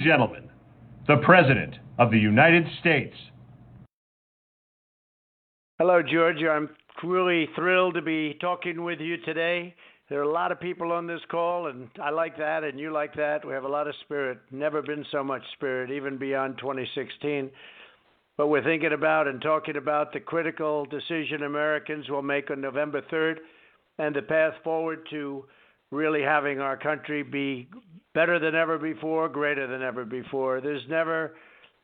Gentlemen, the President of the United States. Hello, Georgia. I'm really thrilled to be talking with you today. There are a lot of people on this call, and I like that, and you like that. We have a lot of spirit. Never been so much spirit, even beyond 2016. But we're thinking about and talking about the critical decision Americans will make on November 3rd and the path forward to really having our country be better than ever before, greater than ever before. There's never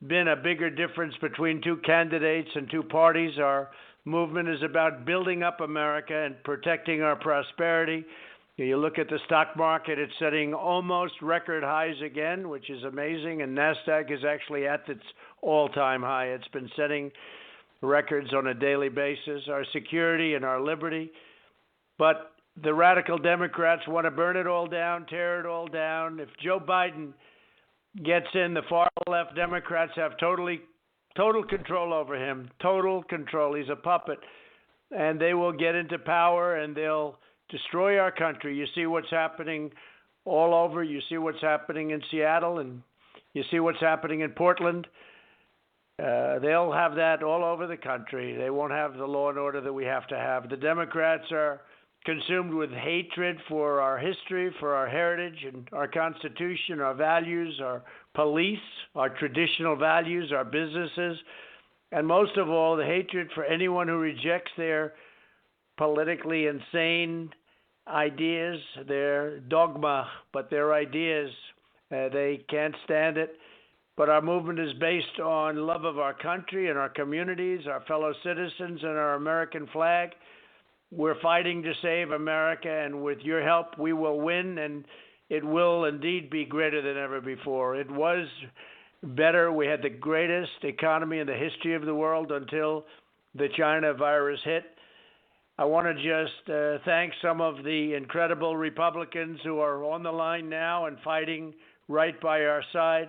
been a bigger difference between two candidates and two parties. Our movement is about building up America and protecting our prosperity. You look at the stock market, it's setting almost record highs again, which is amazing, and NASDAQ is actually at its all-time high. It's been setting records on a daily basis, our security and our liberty. But the radical Democrats want to burn it all down, tear it all down. If Joe Biden gets in, the far-left Democrats have total control over him, total control. He's a puppet, and they will get into power, and they'll destroy our country. You see what's happening all over. You see what's happening in Seattle, and you see what's happening in Portland. They'll have that all over the country. They won't have the law and order that we have to have. The Democrats are consumed with hatred for our history, for our heritage and our Constitution, our values, our police, our traditional values, our businesses, and most of all, the hatred for anyone who rejects their politically insane ideas, their dogma, but their ideas. They can't stand it. But our movement is based on love of our country and our communities, our fellow citizens, and our American flag. We're fighting to save America, and with your help, we will win, and it will indeed be greater than ever before. It was better. We had the greatest economy in the history of the world until the China virus hit. I want to just thank some of the incredible Republicans who are on the line now and fighting right by our side.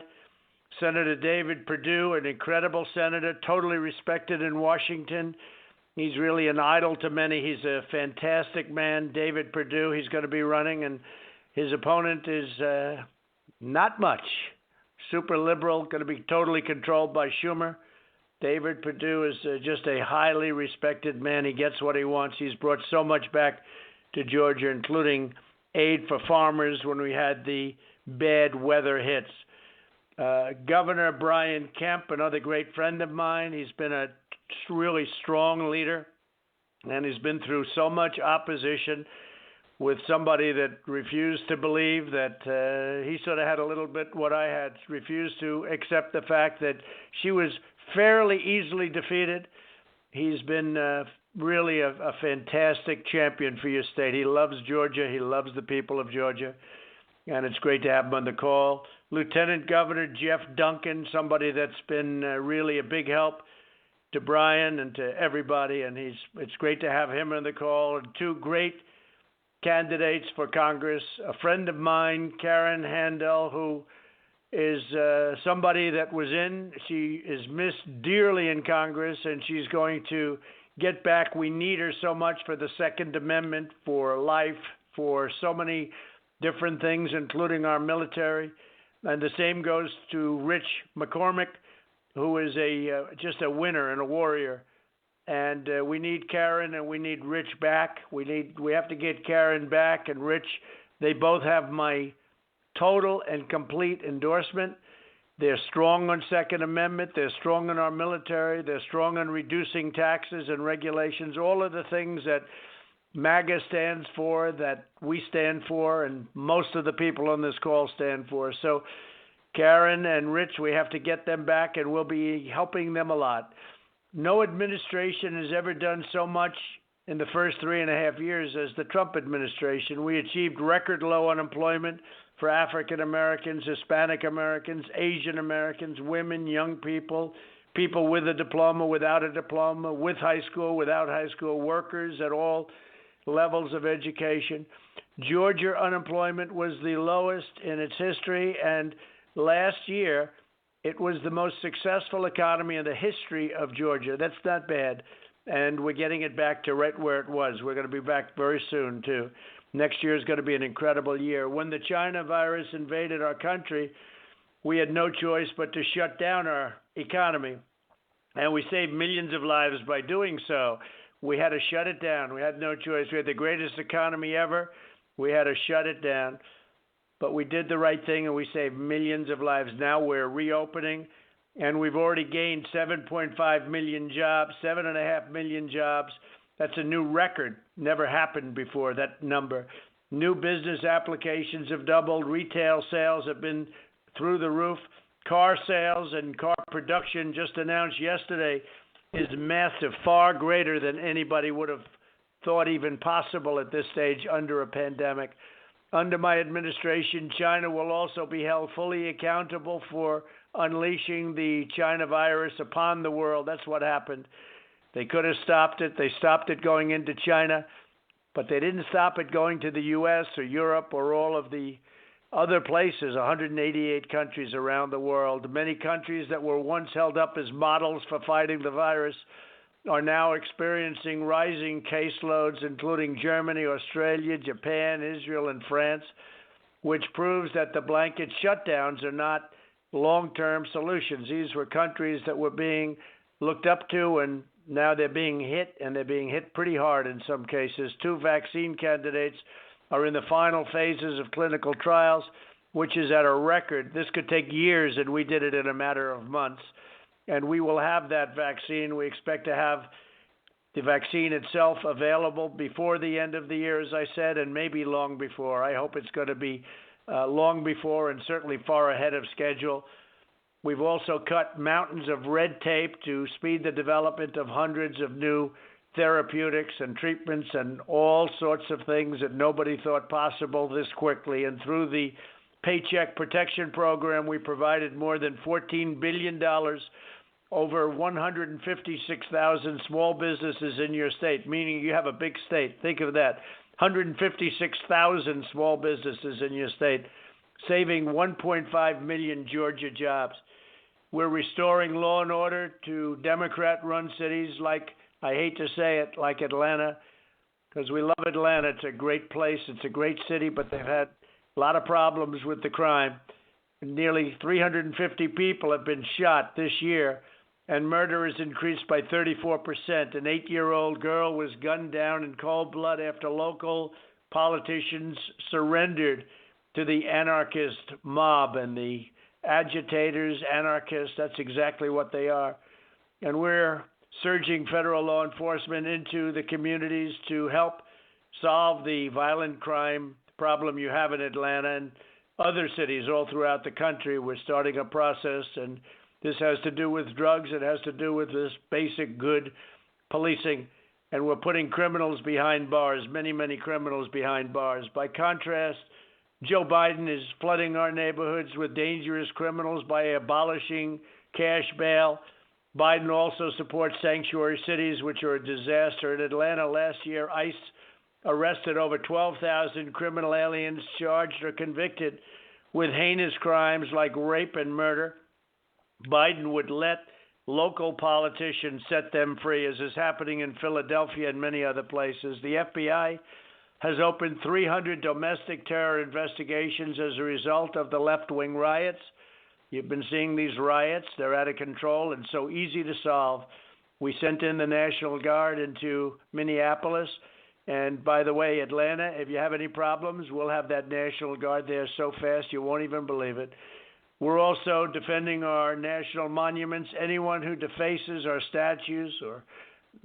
Senator David Perdue, an incredible senator, totally respected in Washington. He's really an idol to many. He's a fantastic man, David Perdue. He's going to be running, and his opponent is not much. Super liberal, going to be totally controlled by Schumer. David Perdue is just a highly respected man. He gets what he wants. He's brought so much back to Georgia, including aid for farmers when we had the bad weather hits. Governor Brian Kemp, another great friend of mine. He's been a really strong leader, and he's been through so much opposition with somebody that refused to believe that he sort of had a little bit what I had, refused to accept the fact that she was fairly easily defeated. He's been really a fantastic champion for your state. He loves Georgia. He loves the people of Georgia, and it's great to have him on the call. Lieutenant Governor Jeff Duncan, somebody that's been really a big help to Brian and to everybody, and it's great to have him on the call. And two great candidates for Congress, a friend of mine, Karen Handel, who is somebody that was in. She is missed dearly in Congress, and she's going to get back. We need her so much for the Second Amendment, for life, for so many different things, including our military. And the same goes to Rich McCormick, who is just a winner and a warrior. And we need Karen and we need Rich back. We have to get Karen back and Rich. They both have my total and complete endorsement. They're strong on Second Amendment. They're strong on our military. They're strong on reducing taxes and regulations, all of the things that MAGA stands for, that we stand for, and most of the people on this call stand for. So Karen and Rich, we have to get them back, and we'll be helping them a lot. No administration has ever done so much in the first 3.5 years as the Trump administration. We achieved record low unemployment for African Americans, Hispanic Americans, Asian Americans, women, young people, people with a diploma, without a diploma, with high school, without high school, workers at all levels of education. Georgia unemployment was the lowest in its history, and last year it was the most successful economy in the history of Georgia. That's not bad, and we're getting it back to right where it was. We're going to be back very soon, too. Next year is going to be an incredible year. When the China virus invaded our country, we had no choice but to shut down our economy. And we saved millions of lives by doing so. We had to shut it down. We had no choice. We had the greatest economy ever. We had to shut it down. But we did the right thing, and we saved millions of lives. Now we're reopening, and we've already gained 7.5 million jobs, 7.5 million jobs. That's a new record. Never happened before, that number. New business applications have doubled. Retail sales have been through the roof. Car sales and car production, just announced yesterday, is massive, far greater than anybody would have thought even possible at this stage under a pandemic. Under my administration, China will also be held fully accountable for unleashing the China virus upon the world. That's what happened. They could have stopped it. They stopped it going into China, but they didn't stop it going to the U.S. or Europe or all of the other places, 188 countries around the world. Many countries that were once held up as models for fighting the virus are now experiencing rising caseloads, including Germany, Australia, Japan, Israel, and France, which proves that the blanket shutdowns are not long-term solutions. These were countries that were being looked up to, and now they're being hit, and they're being hit pretty hard in some cases. 2 vaccine candidates are in the final phases of clinical trials, which is at a record. This could take years, and we did it in a matter of months. And we will have that vaccine. We expect to have the vaccine itself available before the end of the year, as I said, and maybe long before. I hope it's going to be long before and certainly far ahead of schedule. We've also cut mountains of red tape to speed the development of hundreds of new therapeutics and treatments and all sorts of things that nobody thought possible this quickly. And through the Paycheck Protection Program, we provided more than $14 billion, over 156,000 small businesses in your state, meaning you have a big state. Think of that. 156,000 small businesses in your state, saving 1.5 million Georgia jobs. We're restoring law and order to Democrat-run cities like, I hate to say it, like Atlanta, because we love Atlanta. It's a great place. It's a great city, but they've had a lot of problems with the crime. Nearly 350 people have been shot this year, and murder has increased by 34%. An 8-year-old girl was gunned down in cold blood after local politicians surrendered to the anarchist mob and the agitators, anarchists. That's exactly what they are. And we're surging federal law enforcement into the communities to help solve the violent crime problem you have in Atlanta and other cities all throughout the country. We're starting a process, and this has to do with drugs. It has to do with this basic good policing, and we're putting criminals behind bars, many, many criminals behind bars. By contrast, Joe Biden is flooding our neighborhoods with dangerous criminals by abolishing cash bail. Biden also supports sanctuary cities, which are a disaster. In Atlanta last year, ICE arrested over 12,000 criminal aliens charged or convicted with heinous crimes like rape and murder. Biden would let local politicians set them free, as is happening in Philadelphia and many other places. The FBI has opened 300 domestic terror investigations as a result of the left-wing riots. You've been seeing these riots. They're out of control and so easy to solve. We sent in the National Guard into Minneapolis. And by the way, Atlanta, if you have any problems, we'll have that National Guard there so fast you won't even believe it. We're also defending our national monuments. Anyone who defaces our statues or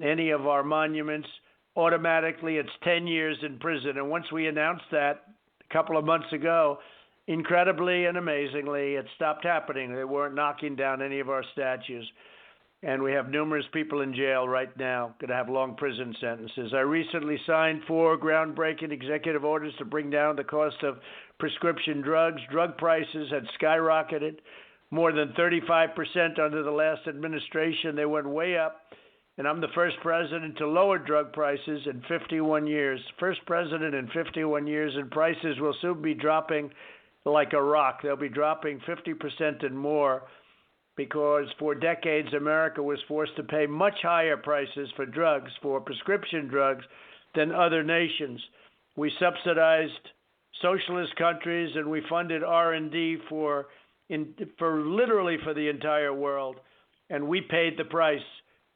any of our monuments, automatically it's 10 years in prison. And once we announced that a couple of months ago, incredibly and amazingly, it stopped happening. They weren't knocking down any of our statues. And we have numerous people in jail right now going to have long prison sentences. I recently signed 4 groundbreaking executive orders to bring down the cost of prescription drugs. Drug prices had skyrocketed more than 35% under the last administration. They went way up. And I'm the first president to lower drug prices in 51 years. First president in 51 years, and prices will soon be dropping like a rock. They'll be dropping 50% and more, because for decades America was forced to pay much higher prices for drugs, for prescription drugs, than other nations. We subsidized socialist countries, and we funded R&D for literally for the entire world, and we paid the price.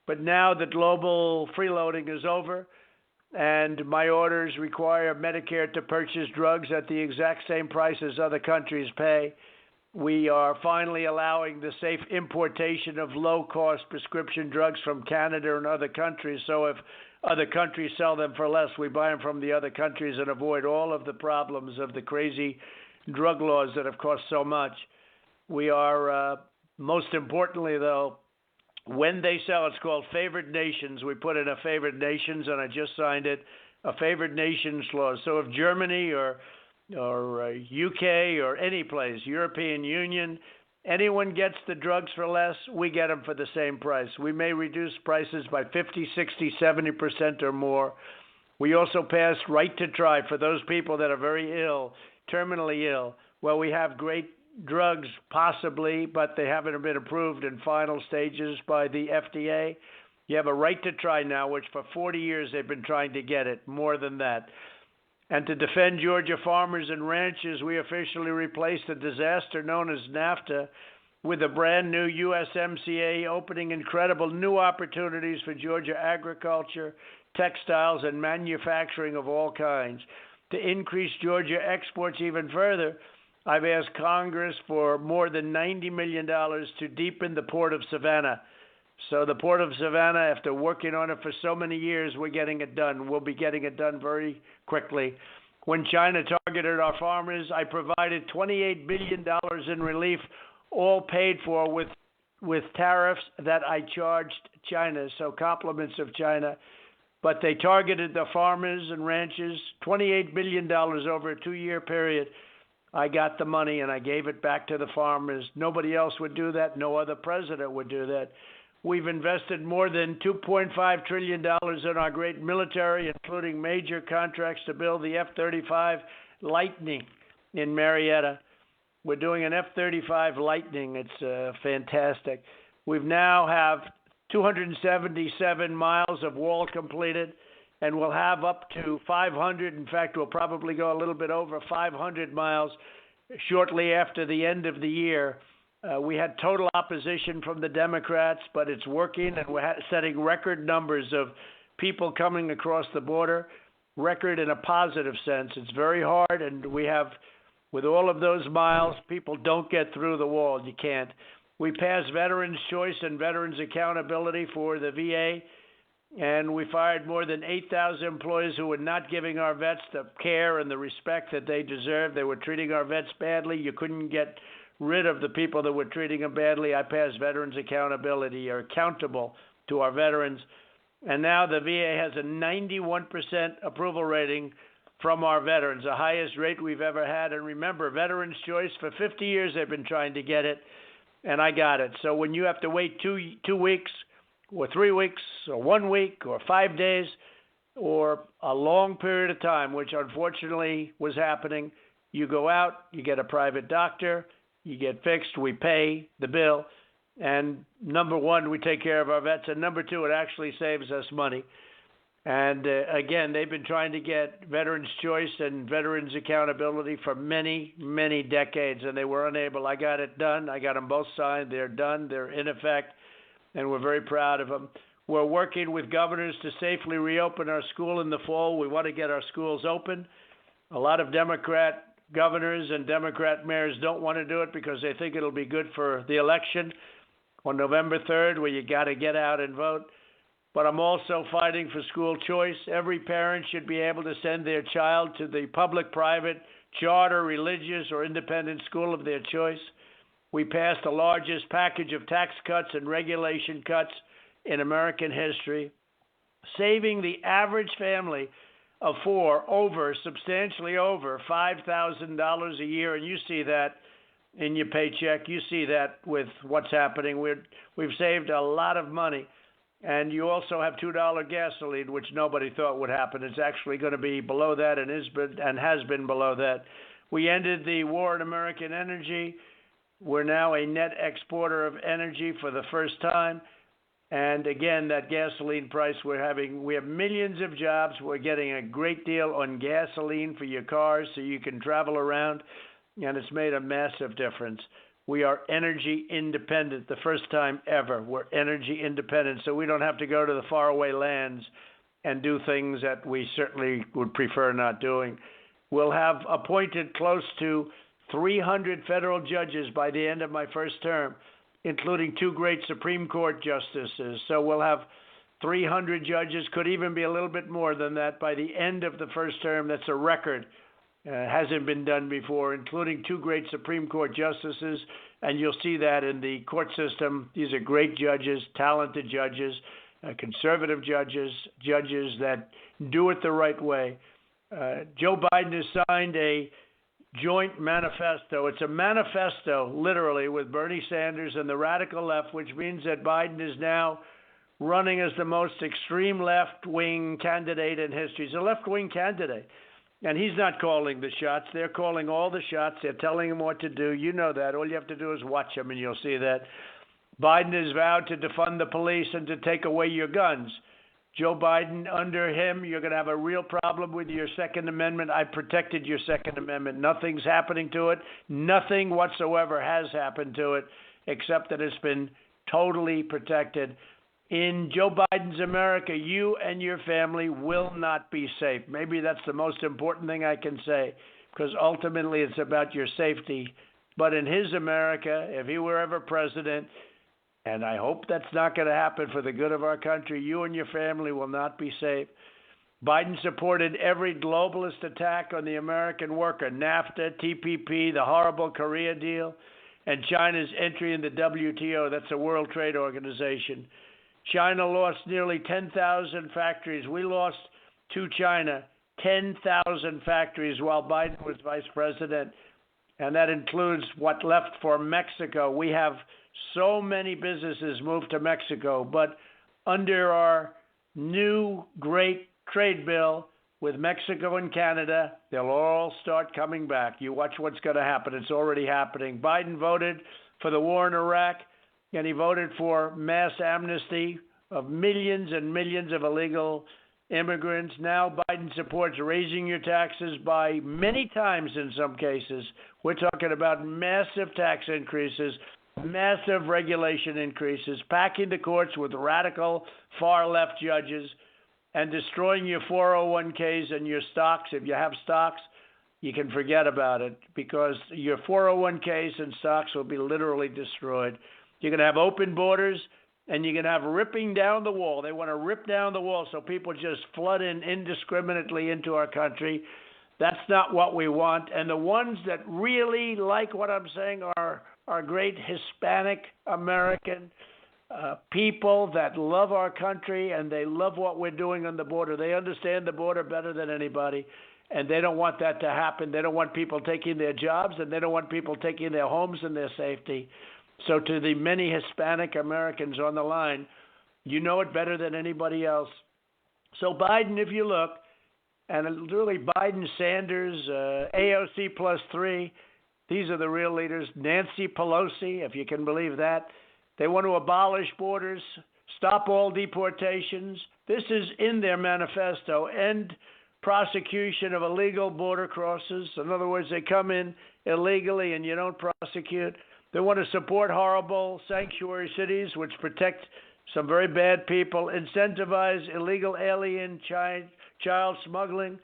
But now that global freeloading is over, and my orders require Medicare to purchase drugs at the exact same price as other countries pay, we are finally allowing the safe importation of low-cost prescription drugs from Canada and other countries. So if other countries sell them for less, we buy them from the other countries and avoid all of the problems of the crazy drug laws that have cost so much. We are, most importantly, though, when they sell, it's called favored nations. We put in a favored nations, and I just signed it, a favored nations clause. So if Germany or UK or any place, European Union, anyone gets the drugs for less, we get them for the same price. We may reduce prices by 50, 60, 70% or more. We also passed right to try for those people that are very ill, terminally ill. Well, we have great drugs possibly, but they haven't been approved in final stages by the FDA. You have a right to try now, which for 40 years they've been trying to get it, more than that. And to defend Georgia farmers and ranchers, we officially replaced the disaster known as NAFTA with a brand new USMCA, opening incredible new opportunities for Georgia agriculture, textiles, and manufacturing of all kinds. To increase Georgia exports even further, I've asked Congress for more than $90 million to deepen the Port of Savannah. So the Port of Savannah, after working on it for so many years, we're getting it done. We'll be getting it done very quickly. When China targeted our farmers, I provided $28 billion in relief, all paid for with tariffs that I charged China, so compliments of China. But they targeted the farmers and ranchers, $28 billion over a 2-year period. I got the money and I gave it back to the farmers. Nobody else would do that. No other president would do that. We've invested more than $2.5 trillion in our great military, including major contracts to build the F-35 Lightning in Marietta. We're doing an F-35 Lightning. It's fantastic. We now have 277 miles of wall completed, and we'll have up to 500. In fact, we'll probably go a little bit over 500 miles shortly after the end of the year. We had total opposition from the Democrats, but it's working, and we're setting record numbers of people coming across the border, record in a positive sense. It's very hard, and we have, with all of those miles, people don't get through the wall. You can't. We passed Veterans' Choice and Veterans' Accountability for the VA, and we fired more than 8,000 employees who were not giving our vets the care and the respect that they deserve. They were treating our vets badly. You couldn't get rid of the people that were treating them badly. I passed Veterans Accountability. You're accountable to our veterans. And now the VA has a 91% approval rating from our veterans, the highest rate we've ever had. And remember, Veterans' Choice, for 50 years they've been trying to get it, and I got it. So when you have to wait two weeks or 3 weeks or 1 week or 5 days or a long period of time, which unfortunately was happening, you go out, you get a private doctor, you get fixed, we pay the bill, and number one, we take care of our vets, and number two, it actually saves us money. And again, they've been trying to get Veterans' Choice and Veterans Accountability for many, many decades, and they were unable. I got it done. I got them both signed. They're done. They're in effect, and we're very proud of them. We're working with governors to safely reopen our school in the fall. We want to get our schools open. A lot of Democrat governors and Democrat mayors don't want to do it because they think it'll be good for the election on November 3rd, where you got to get out and vote. But I'm also fighting for school choice. Every parent should be able to send their child to the public, private, charter, religious, or independent school of their choice. We passed the largest package of tax cuts and regulation cuts in American history, saving the average family of four substantially over $5,000 a year. And you see that in your paycheck. You see that with what's happening. We've saved a lot of money. And you also have $2 gasoline, which nobody thought would happen. It's actually going to be below that and has been below that. We ended the war on American energy. We're now a net exporter of energy for the first time. And again, that gasoline price we have millions of jobs. We're getting a great deal on gasoline for your cars so you can travel around, and it's made a massive difference. we are energy independent. The first time ever, we're energy independent, so we don't have to go to the faraway lands and do things that we certainly would prefer not doing. We'll have appointed close to 300 federal judges by the end of my first term, including 2 great Supreme Court justices. So we'll have 300 judges, could even be a little bit more than that by the end of the first term. That's a record. Hasn't been done before, including 2 great Supreme Court justices, and you'll see that in the court system. These are great judges, talented judges, conservative judges, judges that do it the right way. Joe Biden has signed a joint manifesto. It's a manifesto, literally, with Bernie Sanders and the radical left, which means that Biden is now running as the most extreme left-wing candidate in history. He's a left-wing candidate. And he's not calling the shots. They're calling all the shots. They're telling him what to do. You know that. All you have to do is watch him, and you'll see that. Biden has vowed to defund the police and to take away your guns. Joe Biden, under him, you're going to have a real problem with your Second Amendment. I protected your Second Amendment. Nothing's happening to it. Nothing whatsoever has happened to it, except that it's been totally protected. In Joe Biden's America, you and your family will not be safe. Maybe that's the most important thing I can say, because ultimately it's about your safety. But in his America, if he were ever president, and I hope that's not going to happen for the good of our country, you and your family will not be safe. Biden supported every globalist attack on the American worker, NAFTA, TPP, the horrible Korea deal, and China's entry in the WTO. That's the World Trade Organization. China lost nearly 10,000 factories. We lost to China 10,000 factories while Biden was vice president, and that includes what left for Mexico. We have so many businesses moved to Mexico, but under our new great trade bill with Mexico and Canada, they'll all start coming back. You watch what's going to happen. It's already happening. Biden voted for the war in Iraq, and he voted for mass amnesty of millions and millions of illegal immigrants. Now Biden supports raising your taxes by many times in some cases. We're talking about massive tax increases, massive regulation increases, packing the courts with radical far-left judges, and destroying your 401ks and your stocks. If you have stocks, you can forget about it, because your 401ks and stocks will be literally destroyed. You're going to have open borders, and you're going to have ripping down the wall. They want to rip down the wall so people just flood in indiscriminately into our country. That's not what we want. And the ones that really like what I'm saying are great Hispanic American people that love our country, and they love what we're doing on the border. They understand the border better than anybody, and they don't want that to happen. They don't want people taking their jobs, and they don't want people taking their homes and their safety. So to the many Hispanic Americans on the line, you know it better than anybody else. So Biden, if you look, and really Biden, Sanders, AOC plus 3, these are the real leaders. Nancy Pelosi, if you can believe that. They want to abolish borders, stop all deportations. This is in their manifesto. End prosecution of illegal border crosses. In other words, they come in illegally and you don't prosecute. They want to support horrible sanctuary cities, which protect some very bad people, incentivize illegal alien child smuggling,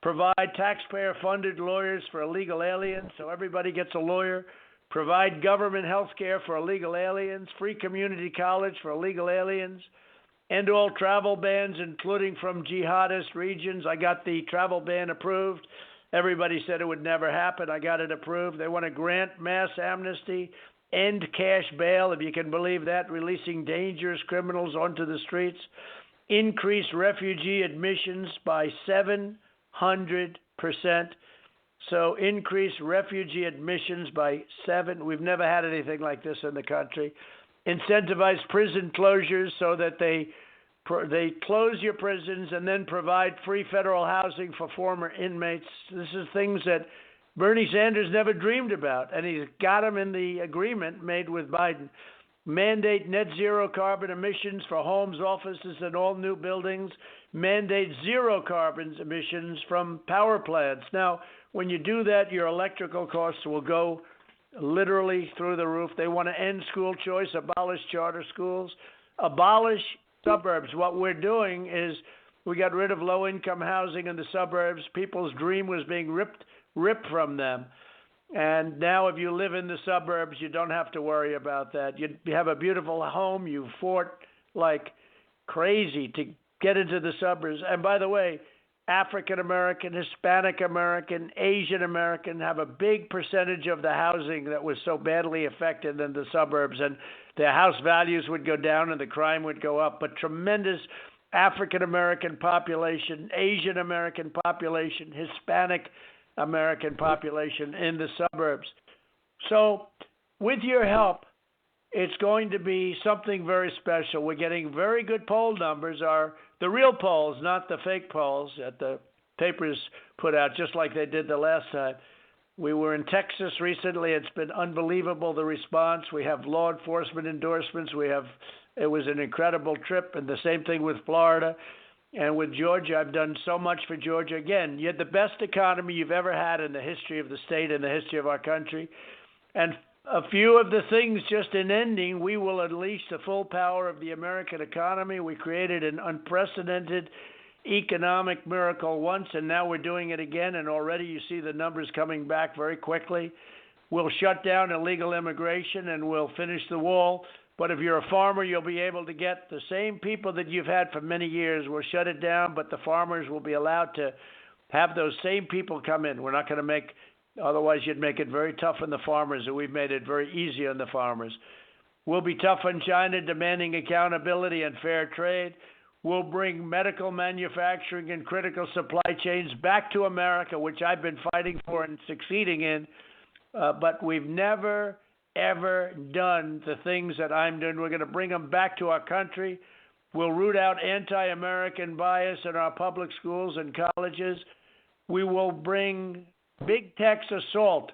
provide taxpayer-funded lawyers for illegal aliens so everybody gets a lawyer, provide government health care for illegal aliens, free community college for illegal aliens, end all travel bans, including from jihadist regions. I got the travel ban approved. Everybody said it would never happen. I got it approved. They want to grant mass amnesty, end cash bail, if you can believe that, releasing dangerous criminals onto the streets, increase refugee admissions by 700%. So increase refugee admissions by 7. We've never had anything like this in the country. Incentivize prison closures so that they close your prisons and then provide free federal housing for former inmates. This is things that Bernie Sanders never dreamed about, and he's got them in the agreement made with Biden. Mandate net zero carbon emissions for homes, offices, and all new buildings. Mandate zero carbon emissions from power plants. Now, when you do that, your electrical costs will go literally through the roof. They want to end school choice, abolish charter schools, abolish suburbs. What we're doing is we got rid of low-income housing in the suburbs. People's dream was being ripped from them. And now if you live in the suburbs, you don't have to worry about that. You have a beautiful home. You fought like crazy to get into the suburbs. And by the way, African American, Hispanic American, Asian American have a big percentage of the housing that was so badly affected in the suburbs. And their house values would go down and the crime would go up. But tremendous African American population, Asian American population, Hispanic American population in the suburbs. So with your help, it's going to be something very special. We're getting very good poll numbers, the real polls, not the fake polls that the papers put out, just like they did the last time. We were in Texas recently. It's been unbelievable, the response. We have law enforcement endorsements. It was an incredible trip, and the same thing with Florida. And with Georgia, I've done so much for Georgia. Again, you had the best economy you've ever had in the history of the state and the history of our country. And a few of the things just in ending, we will unleash the full power of the American economy. We created an unprecedented economic miracle once, and now we're doing it again. And already you see the numbers coming back very quickly. We'll shut down illegal immigration and we'll finish the wall. But if you're a farmer, you'll be able to get the same people that you've had for many years. We'll shut it down, but the farmers will be allowed to have those same people come in. We're not going to otherwise you'd make it very tough on the farmers, and we've made it very easy on the farmers. We'll be tough on China, demanding accountability and fair trade. We'll bring medical manufacturing and critical supply chains back to America, which I've been fighting for and succeeding in. But we've never ever done the things that I'm doing. We're going to bring them back to our country. We'll root out anti-American bias in our public schools and colleges. We will bring big tech's assault.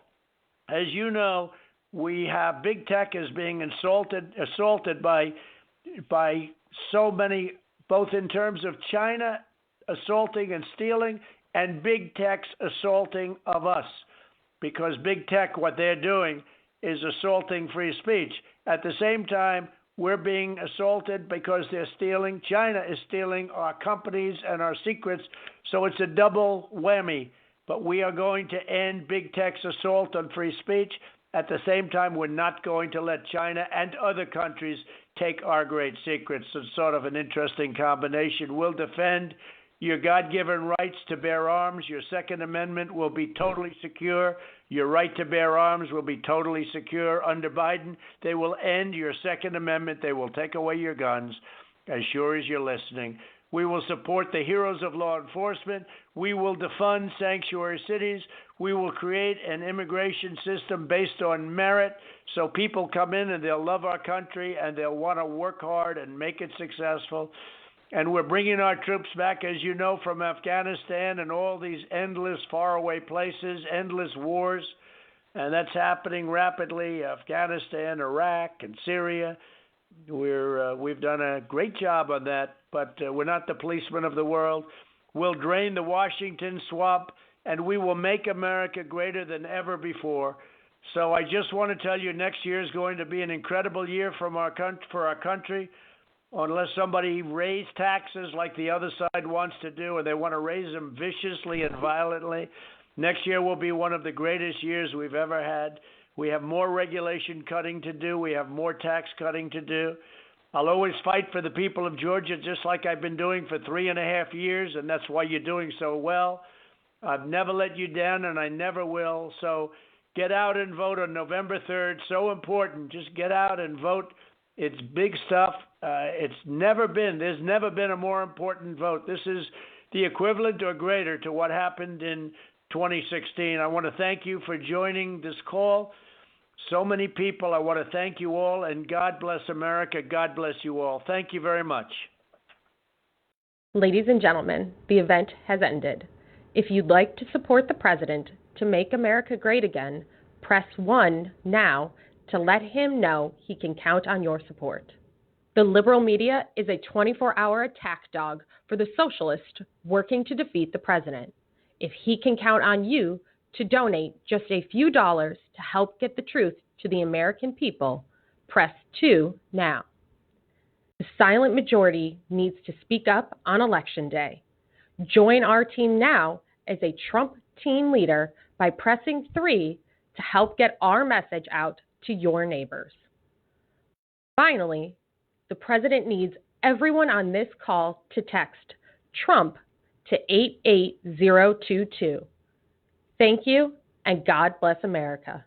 As you know, we have big tech is being assaulted by so many, both in terms of China assaulting and stealing and big tech's assaulting of us. Because big tech, what they're doing is assaulting free speech. At the same time, we're being assaulted because they're stealing. China is stealing our companies and our secrets, so it's a double whammy. But we are going to end big tech's assault on free speech. At the same time, we're not going to let China and other countries take our great secrets. It's sort of an interesting combination. We'll defend your God-given rights to bear arms. Your Second Amendment will be totally secure. Your right to bear arms will be totally secure. Under Biden, they will end your Second Amendment. They will take away your guns, as sure as you're listening. We will support the heroes of law enforcement. We will defund sanctuary cities. We will create an immigration system based on merit so people come in and they'll love our country and they'll want to work hard and make it successful. And we're bringing our troops back, as you know, from Afghanistan and all these endless faraway places, endless wars. And that's happening rapidly, Afghanistan, Iraq, and Syria. We've done a great job on that, but we're not the policemen of the world. We'll drain the Washington swamp, and we will make America greater than ever before. So I just want to tell you, next year is going to be an incredible year for our country. Unless somebody raise taxes like the other side wants to do, and they want to raise them viciously and violently, next year will be one of the greatest years we've ever had. We have more regulation cutting to do. We have more tax cutting to do. I'll always fight for the people of Georgia, just like I've been doing for 3.5 years, and that's why you're doing so well. I've never let you down, and I never will. So get out and vote on November 3rd. So important. Just get out and vote. It's big stuff. There's never been a more important vote. This is the equivalent or greater to what happened in 2016. I want to thank you for joining this call. So many people. I want to thank you all, and God bless America. God bless you all. Thank you very much. Ladies and gentlemen, the event has ended. If you'd like to support the president to make America great again, press 1 now to let him know he can count on your support. The liberal media is a 24-hour attack dog for the socialist working to defeat the president. If he can count on you to donate just a few dollars to help get the truth to the American people, press 2 now. The silent majority needs to speak up on Election Day. Join our team now as a Trump team leader by pressing 3 to help get our message out to your neighbors. Finally, the president needs everyone on this call to text Trump to 88022. Thank you, and God bless America.